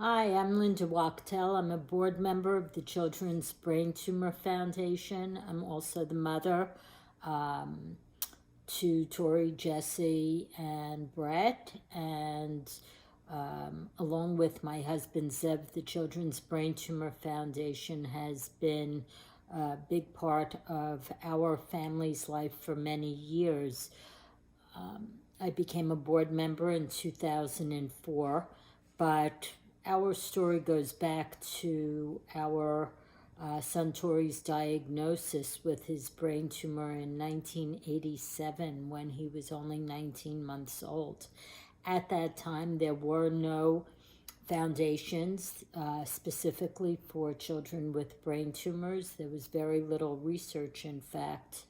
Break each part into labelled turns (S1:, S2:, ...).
S1: Hi, I'm Linda Wachtel. I'm a board member of the Children's Brain Tumor Foundation. I'm also the mother um, to Tori, Jesse, and Brett. And along with my husband, Zev, the Children's Brain Tumor Foundation has been a big part of our family's life for many years. I became a board member in 2004, but our story goes back to our son Tori's diagnosis with his brain tumor in 1987 when he was only 19 months old. At that time, there were no foundations specifically for children with brain tumors. There was very little research, in fact,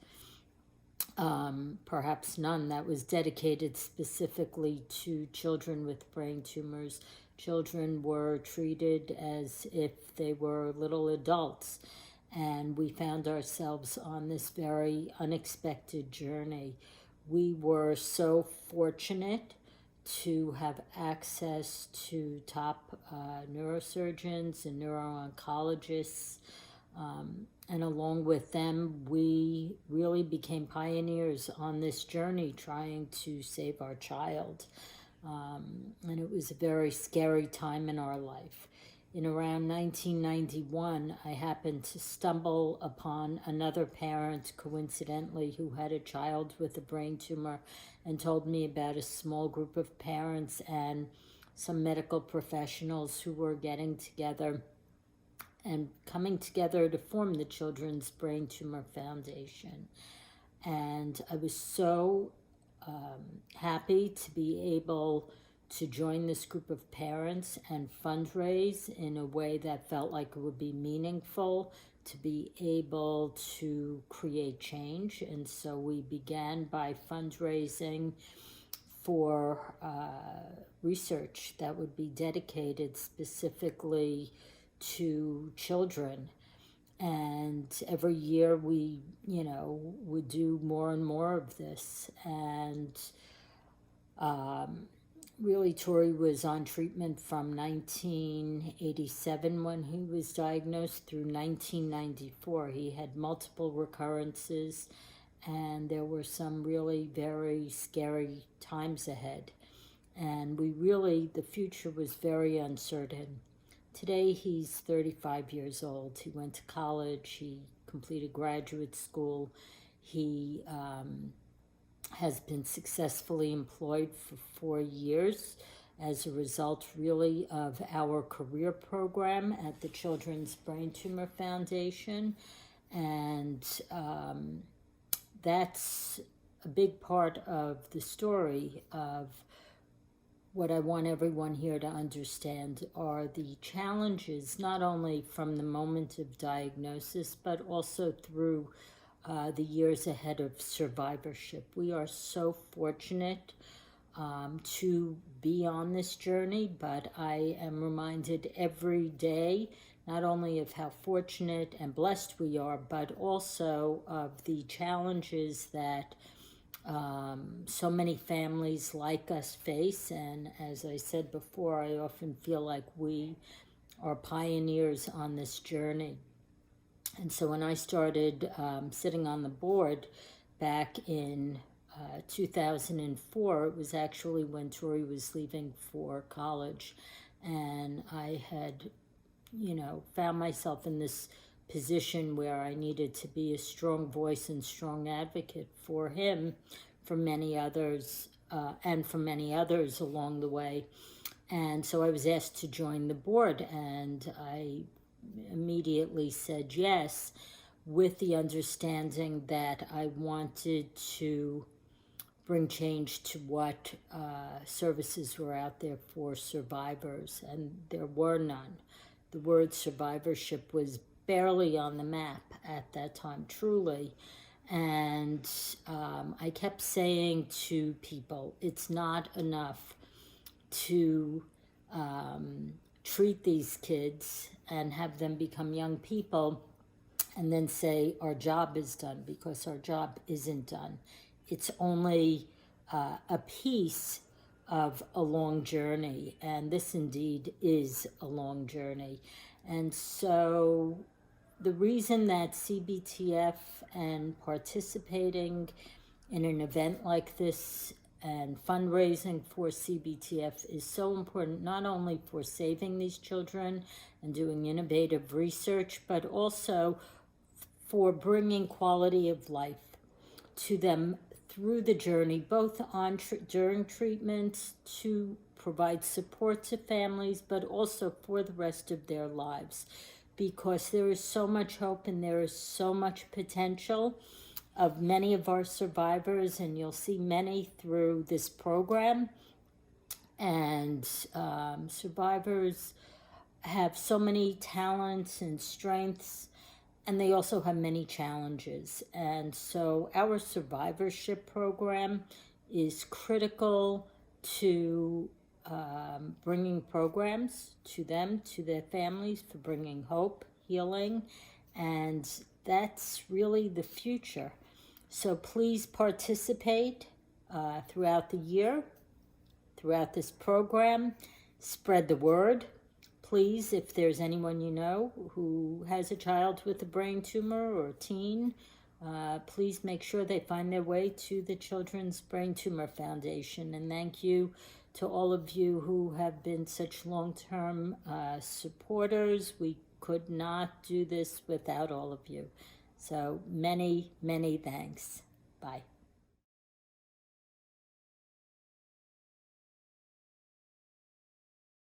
S1: perhaps none, that was dedicated specifically to children with brain tumors. Children were treated as if they were little adults, and we found ourselves on this very unexpected journey. We were so fortunate to have access to top neurosurgeons and neuro-oncologists, and along with them, we really became pioneers on this journey trying to save our child. And it was a very scary time in our life. In around 1991, I happened to stumble upon another parent, coincidentally, who had a child with a brain tumor and told me about a small group of parents and some medical professionals who were getting together and coming together to form the Children's Brain Tumor Foundation. And I was so happy to be able to join this group of parents and fundraise in a way that felt like it would be meaningful, to be able to create change. And so we began by fundraising for research that would be dedicated specifically to children. And every year we, would do more and more of this. And really, Tori was on treatment from 1987 when he was diagnosed through 1994. He had multiple recurrences, and there were some really very scary times ahead. And the future was very uncertain. Today he's 35 years old. He went to college, he completed graduate school, he has been successfully employed for 4 years as a result really of our career program at the Children's Brain Tumor Foundation. And that's a big part of the story of what I want everyone here to understand are the challenges, not only from the moment of diagnosis, but also through the years ahead of survivorship. We are so fortunate to be on this journey, but I am reminded every day not only of how fortunate and blessed we are, but also of the challenges that so many families like us face. And as I said before, I often feel like we are pioneers on this journey. And so when I started sitting on the board back in 2004, it was actually when Tori was leaving for college. And I had, found myself in this position where I needed to be a strong voice and strong advocate for him, for many others, and for many others along the way. And so I was asked to join the board, and I immediately said yes, with the understanding that I wanted to bring change to what services were out there for survivors, and there were none. The word survivorship was barely on the map at that time, truly. And I kept saying to people, it's not enough to treat these kids and have them become young people and then say our job is done, because our job isn't done. It's only a piece of a long journey, and this indeed is a long journey. And so the reason that CBTF and participating in an event like this and fundraising for CBTF is so important, not only for saving these children and doing innovative research, but also for bringing quality of life to them through the journey, both on during treatment, to provide support to families, but also for the rest of their lives, because there is so much hope and there is so much potential of many of our survivors, and you'll see many through this program. And survivors have so many talents and strengths, and they also have many challenges. And so our survivorship program is critical to bringing programs to them, to their families, for bringing hope, healing, and that's really the future. So please participate throughout the year, throughout this program. Spread the word. Please, if there's anyone you know who has a child with a brain tumor or a teen, please make sure they find their way to the Children's Brain Tumor Foundation. And thank you to all of you who have been such long-term supporters. We could not do this without all of you. So many, many thanks. Bye.